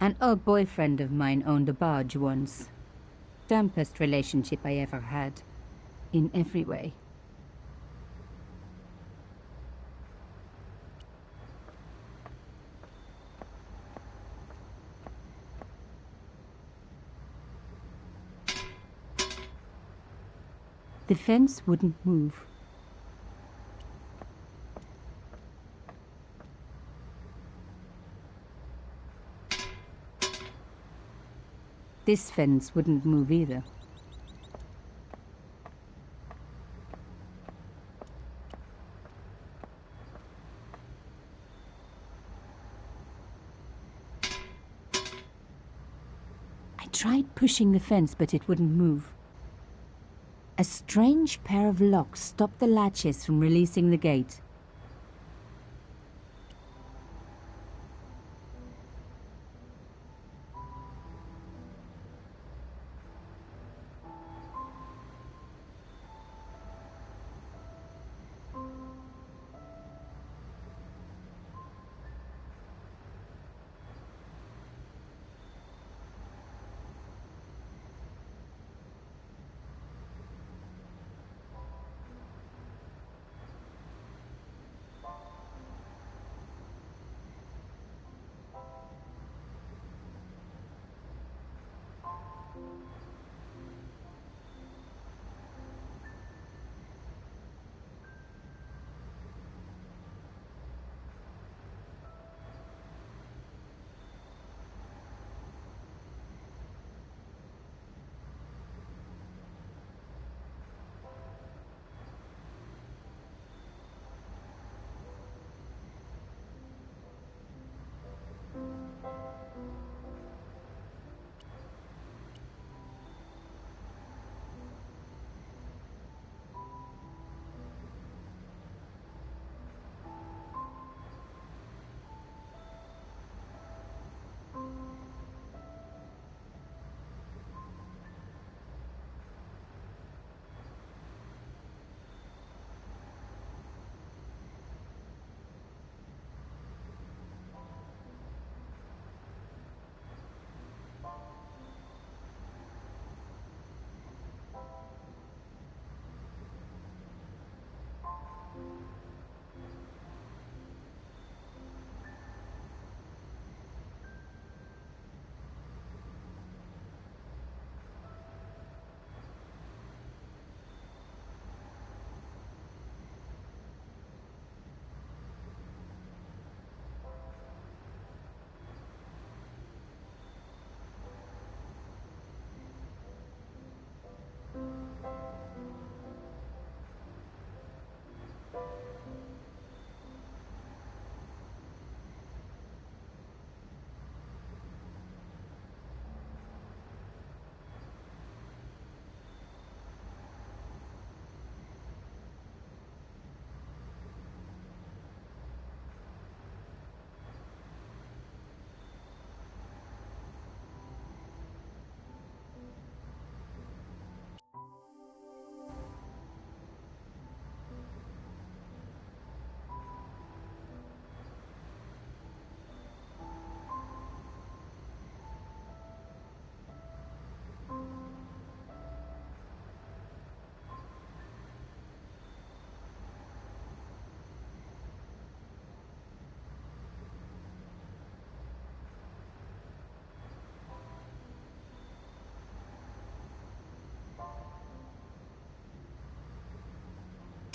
An old boyfriend of mine owned a barge once. Dampest relationship I ever had. In every way. The fence wouldn't move. This fence wouldn't move either. I tried pushing the fence, but it wouldn't move. A strange pair of locks stopped the latches from releasing the gate.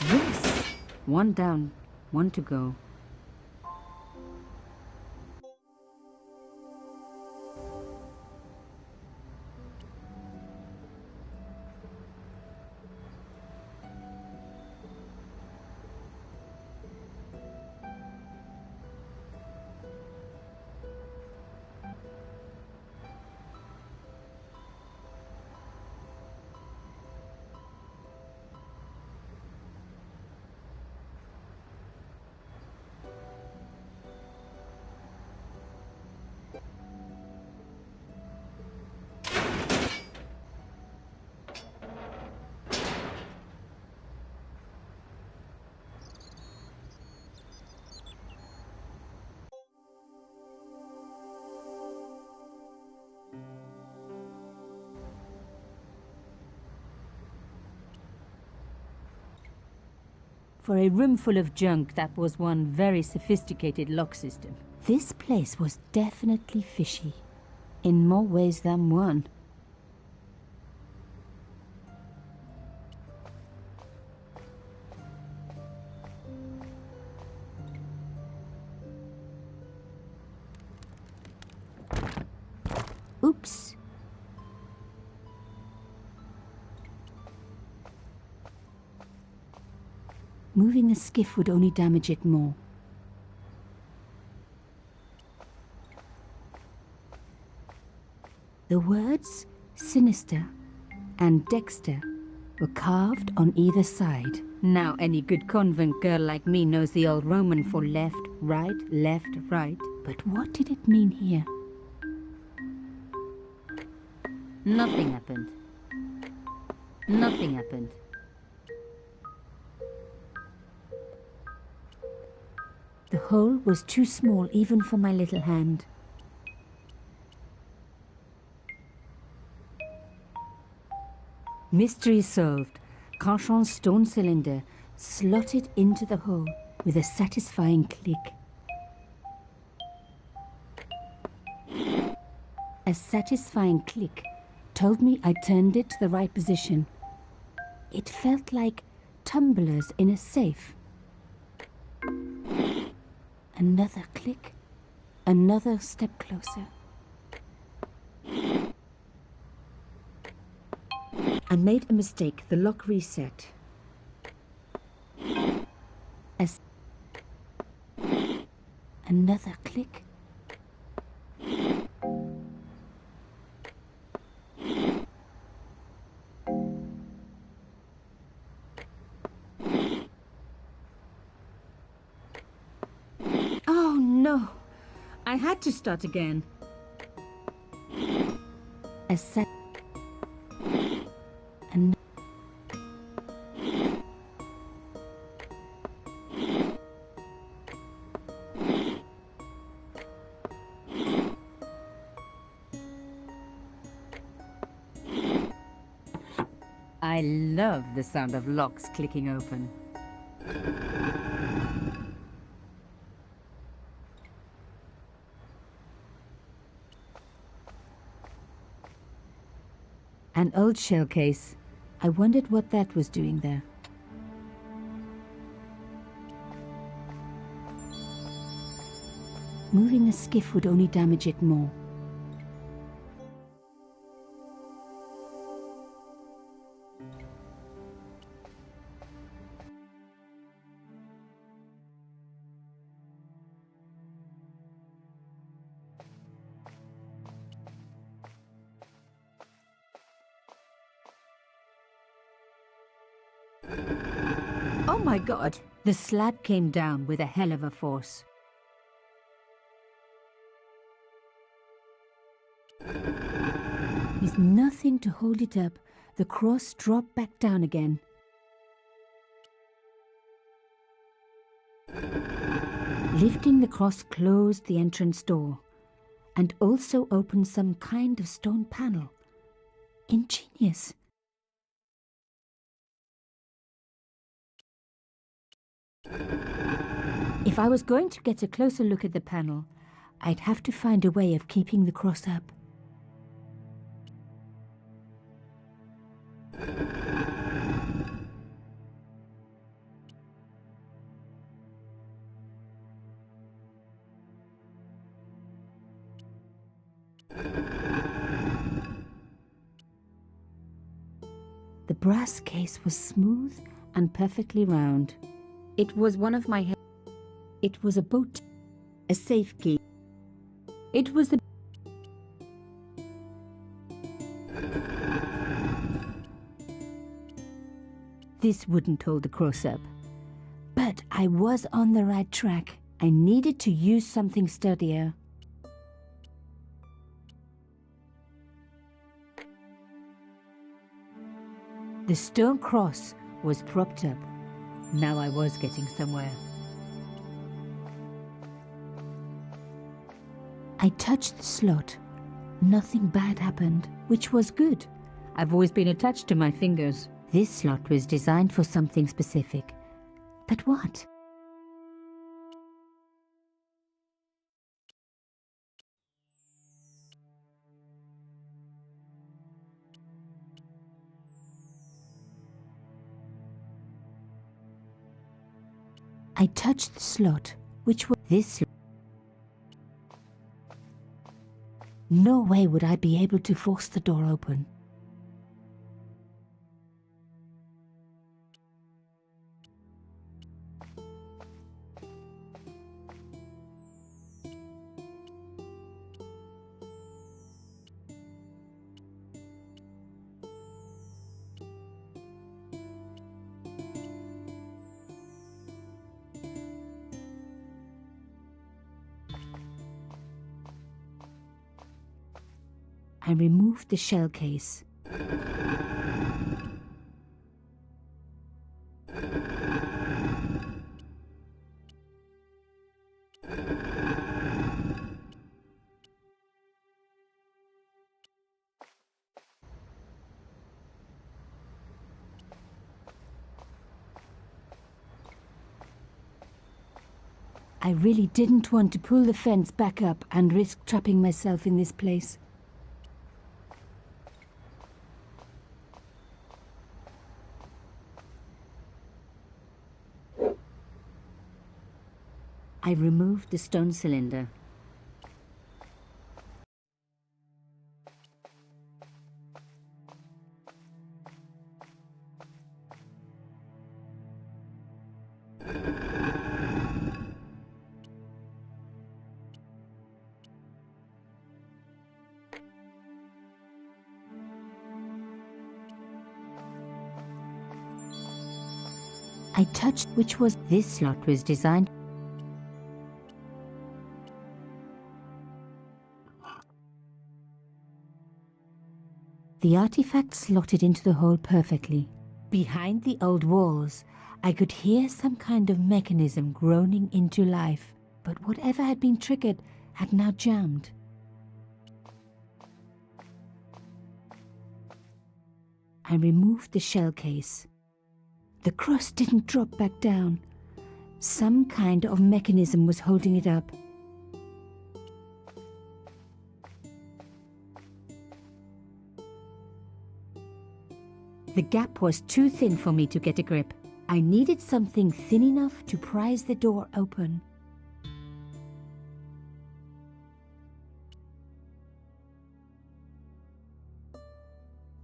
Yes! One down, one to go. For a room full of junk, that was one very sophisticated lock system. This place was definitely fishy, in more ways than one. Oops. Moving the skiff would only damage it more. The words Sinister and Dexter were carved on either side. Now any good convent girl like me knows the old Roman for left, right, left, right. But what did it mean here? Nothing happened. Nothing happened. The hole was too small even for my little hand. Mystery solved. Carchon's stone cylinder slotted into the hole with a satisfying click. A satisfying click told me I turned it to the right position. It felt like tumblers in a safe. Another click, another step closer. I made a mistake. The lock reset. Another click. Oh no! I had to start again. A set. I love the sound of locks clicking open. An old shell case. I wondered what that was doing there. Moving a skiff would only damage it more. Oh my God! The slab came down with a hell of a force. With nothing to hold it up, the cross dropped back down again. Lifting the cross closed the entrance door and also opened some kind of stone panel. Ingenious. If I was going to get a closer look at the panel, I'd have to find a way of keeping the cross up. The brass case was smooth and perfectly round. It was one of my... It was a boat, a safe key. It was the... This wouldn't hold the cross up. But I was on the right track. I needed to use something sturdier. The stone cross was propped up. Now I was getting somewhere. I touched the slot. Nothing bad happened, which was good. I've always been attached to my fingers. This slot was designed for something specific. That what? I touched the slot, which was this. No way would I be able to force the door open. I removed the shell case. I really didn't want to pull the fence back up and risk trapping myself in this place. I removed the stone cylinder. I touched which was this slot was designed. The artifact slotted into the hole perfectly. Behind the old walls, I could hear some kind of mechanism groaning into life, but whatever had been triggered had now jammed. I removed the shell case. The cross didn't drop back down. Some kind of mechanism was holding it up. The gap was too thin for me to get a grip. I needed something thin enough to prise the door open.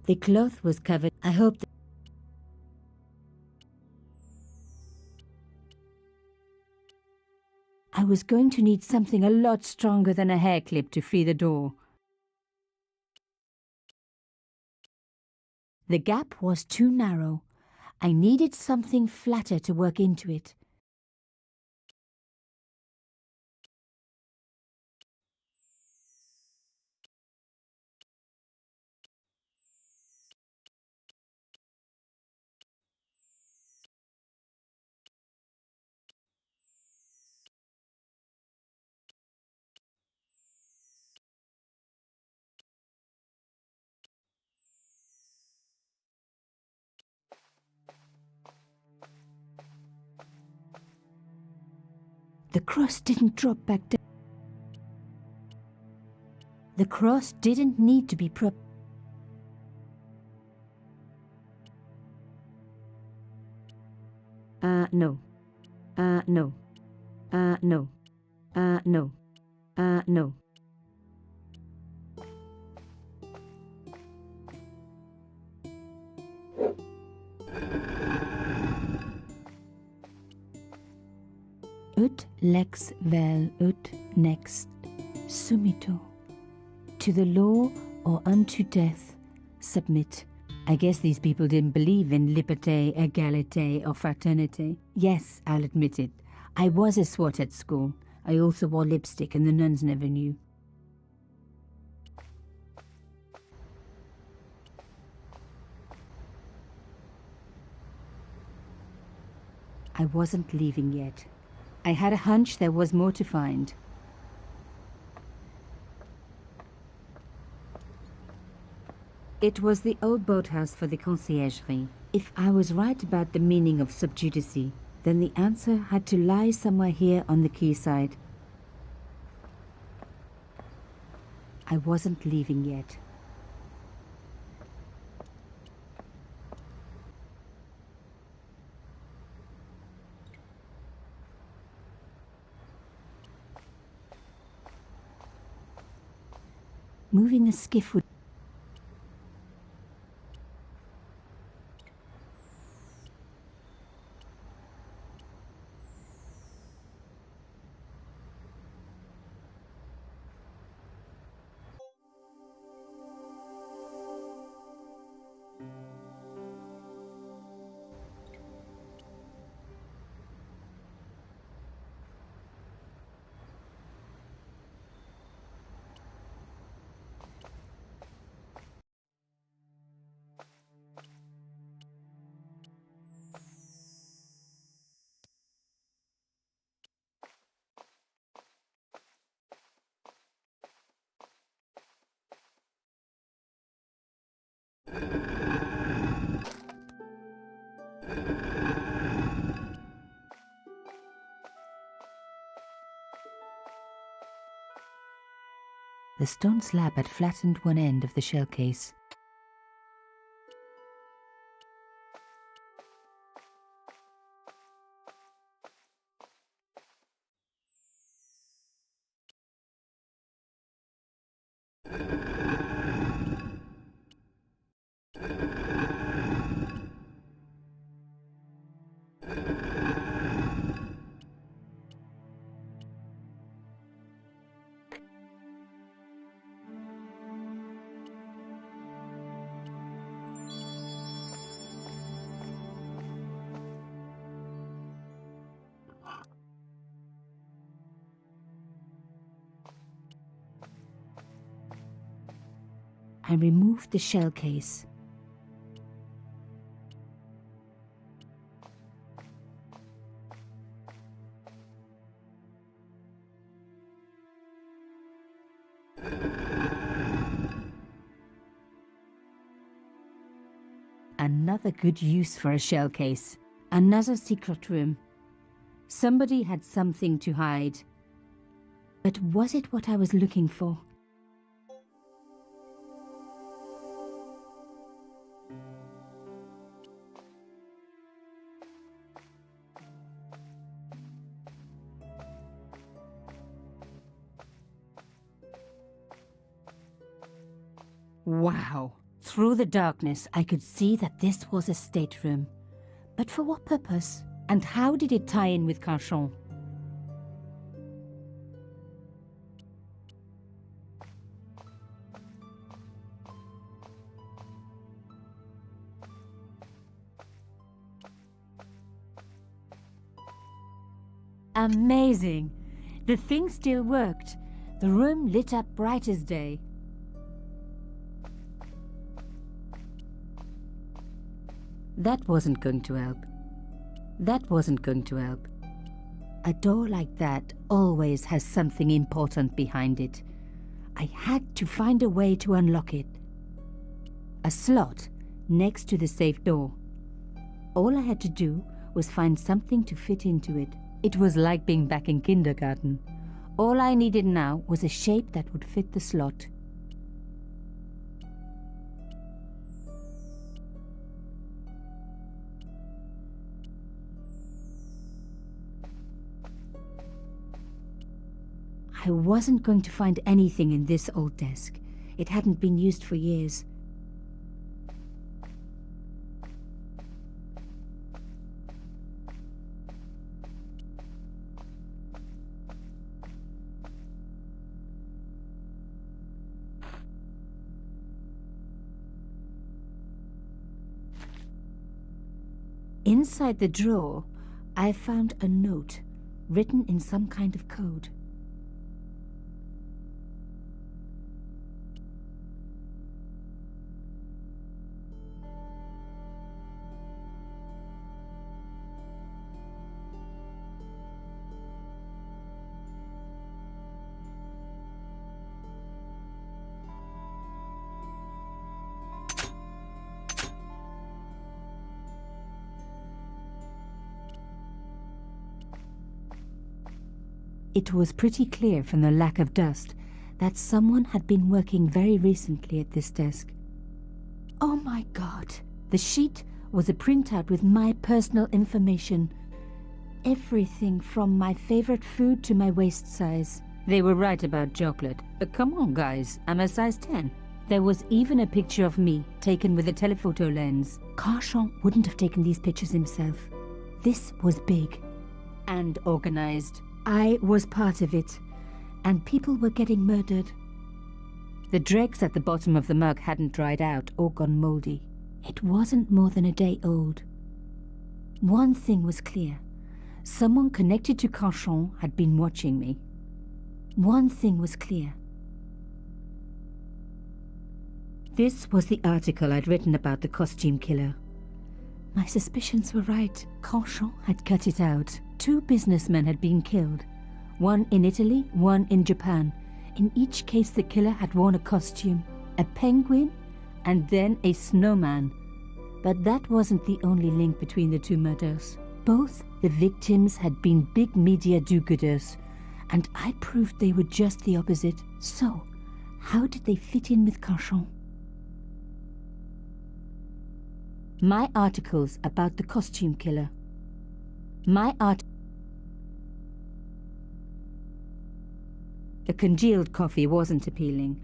The cloth was covered. I hoped I was going to need something a lot stronger than a hair clip to free the door. The gap was too narrow. I needed something flatter to work into it. The cross didn't drop back down. The cross didn't need to be propped. No. No. No. No. No. Ut lex vel ut next sumito. To the law or unto death submit. I guess these people didn't believe in liberté, égalité or fraternité. Yes, I'll admit it. I was a swot at school. I also wore lipstick and the nuns never knew. I wasn't leaving yet. I had a hunch there was more to find. It was the old boathouse for the conciergerie. If I was right about the meaning of subjudice, Then the answer had to lie somewhere here on the quayside. I wasn't leaving yet. Moving a skiff would... The stone slab had flattened one end of the shell case. I removed the shell case. Another good use for a shell case. Another secret room. Somebody had something to hide. But was it what I was looking for? Wow! Through the darkness, I could see that this was a stateroom. But for what purpose? And how did it tie in with Carchon? Amazing! The thing still worked. The room lit up bright as day. That wasn't going to help. That wasn't going to help. A door like that always has something important behind it. I had to find a way to unlock it. A slot next to the safe door. All I had to do was find something to fit into it. It was like being back in kindergarten. All I needed now was a shape that would fit the slot. I wasn't going to find anything in this old desk. It hadn't been used for years. Inside the drawer, I found a note written in some kind of code. It was pretty clear from the lack of dust that someone had been working very recently at this desk. Oh my God! The sheet was a printout with my personal information. Everything from my favorite food to my waist size. They were right about chocolate. But come on, guys, I'm a size 10. There was even a picture of me, taken with a telephoto lens. Carchon wouldn't have taken these pictures himself. This was big. And organized. I was part of it. And people were getting murdered. The dregs at the bottom of the mug hadn't dried out or gone moldy. It wasn't more than a day old. One thing was clear. Someone connected to Carchon had been watching me. One thing was clear. This was the article I'd written about the costume killer. My suspicions were right. Carchon had cut it out. 2 businessmen had been killed. One in Italy, one in Japan. In each case, the killer had worn a costume, a penguin, and then a snowman. But that wasn't the only link between the 2 murders. Both the victims had been big media do-gooders, and I proved they were just the opposite. So, how did they fit in with Carchon? My articles about the costume killer. The congealed coffee wasn't appealing.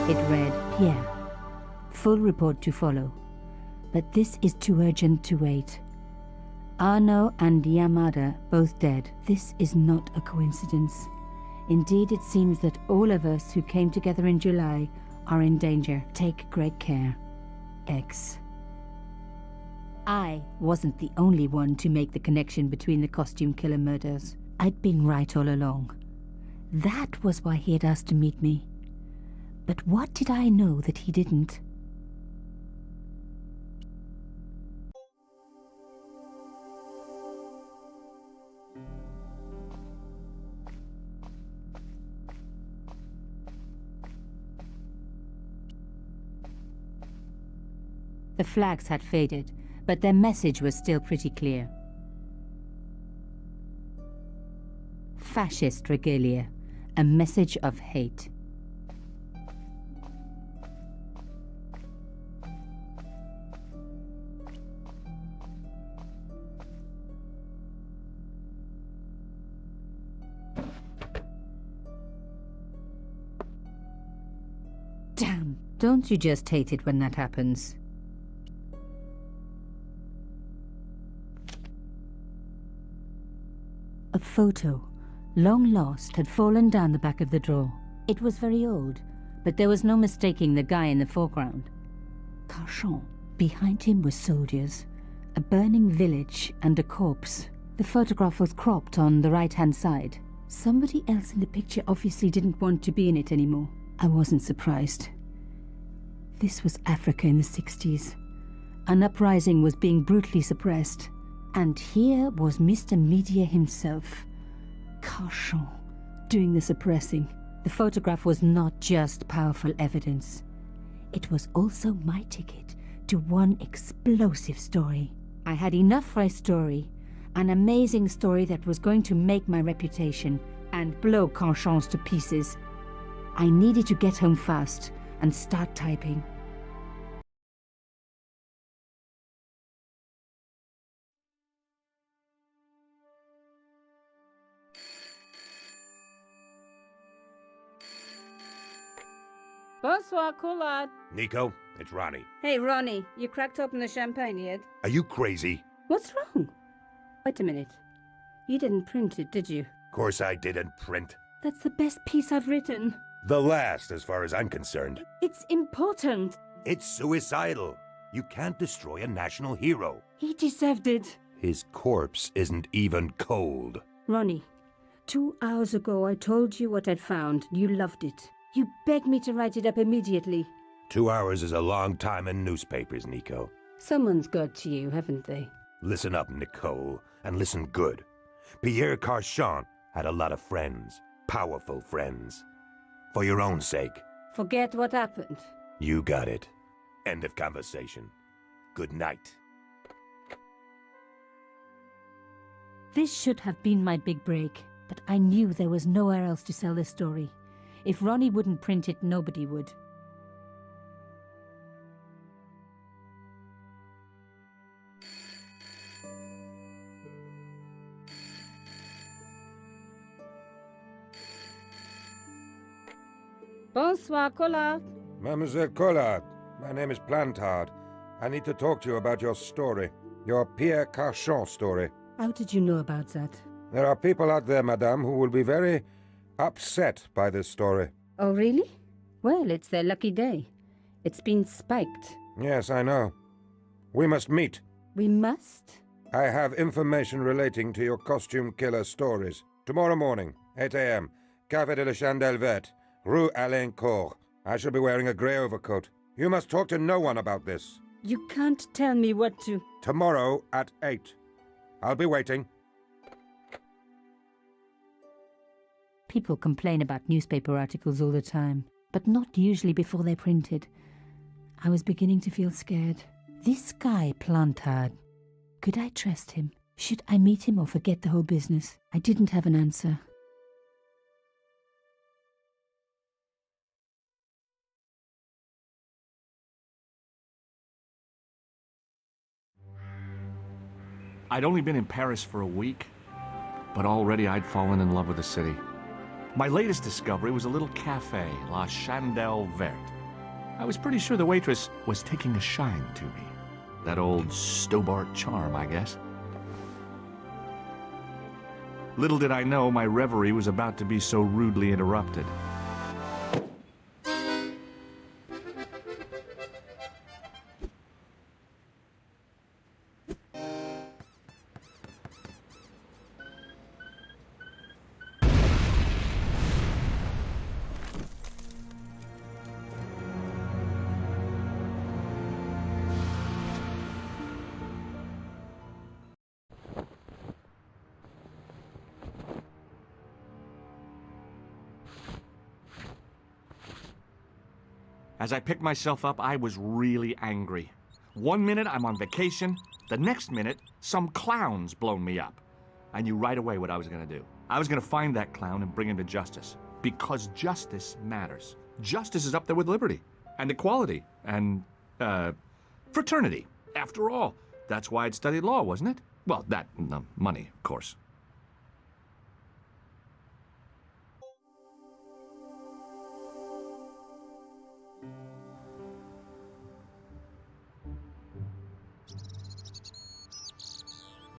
It read, Pierre, full report to follow. But this is too urgent to wait. Arno and Yamada both dead. This is not a coincidence. Indeed, it seems that all of us who came together in July are in danger. Take great care. X. I wasn't the only one to make the connection between the costume killer murders. I'd been right all along. That was why he had asked to meet me. But what did I know that he didn't? The flags had faded, but their message was still pretty clear. Fascist regalia, a message of hate. Damn, don't you just hate it when that happens? A photo, long lost, had fallen down the back of the drawer. It was very old, but there was no mistaking the guy in the foreground. Carchon. Behind him were soldiers, a burning village, and a corpse. The photograph was cropped on the right-hand side. Somebody else in the picture obviously didn't want to be in it anymore. I wasn't surprised. This was Africa in the 60s. An uprising was being brutally suppressed. And here was Mr. Media himself, Carchon, doing the suppressing. The photograph was not just powerful evidence. It was also my ticket to one explosive story. I had enough for a story, an amazing story that was going to make my reputation and blow Carchon's to pieces. I needed to get home fast and start typing. Bonsoir, Collard. Nico, it's Ronnie. Hey, Ronnie, you cracked open the champagne yet? Are you crazy? What's wrong? Wait a minute. You didn't print it, did you? Course I didn't print. That's the best piece I've written. The last, as far as I'm concerned. It's important. It's suicidal. You can't destroy a national hero. He deserved it. His corpse isn't even cold. Ronnie, 2 hours ago I told you what I'd found. You loved it. You begged me to write it up immediately. 2 hours is a long time in newspapers, Nico. Someone's got to you, haven't they? Listen up, Nicole, and listen good. Pierre Carchon had a lot of friends. Powerful friends. For your own sake. Forget what happened. You got it. End of conversation. Good night. This should have been my big break, but I knew there was nowhere else to sell this story. If Ronnie wouldn't print it, nobody would. Bonsoir, Collard. Mademoiselle Collard, my name is Plantard. I need to talk to you about your story. Your Pierre Carchon story. How did you know about that? There are people out there, madame, who will be very upset by this story. Oh, really? Well, it's their lucky day. It's been spiked. Yes, I know. We must meet. We must? I have information relating to your costume killer stories. Tomorrow morning, 8 a.m., Café de la Chandelle Verte, Rue Alain Court. I shall be wearing a grey overcoat. You must talk to no one about this. You can't tell me what to... Tomorrow at 8. I'll be waiting. People complain about newspaper articles all the time, but not usually before they're printed. I was beginning to feel scared. This guy, Plantard, could I trust him? Should I meet him or forget the whole business? I didn't have an answer. I'd only been in Paris for a week, but already I'd fallen in love with the city. My latest discovery was a little cafe, La Chandelle Verte. I was pretty sure the waitress was taking a shine to me. That old Stobart charm, I guess. Little did I know my reverie was about to be so rudely interrupted. As I picked myself up, I was really angry. 1 minute I'm on vacation, the next minute some clown's blown me up. I knew right away what I was gonna do. I was gonna find that clown and bring him to justice. Because justice matters. Justice is up there with liberty, and equality, and, fraternity. After all, that's why I'd studied law, wasn't it? Well, that, and the money, of course.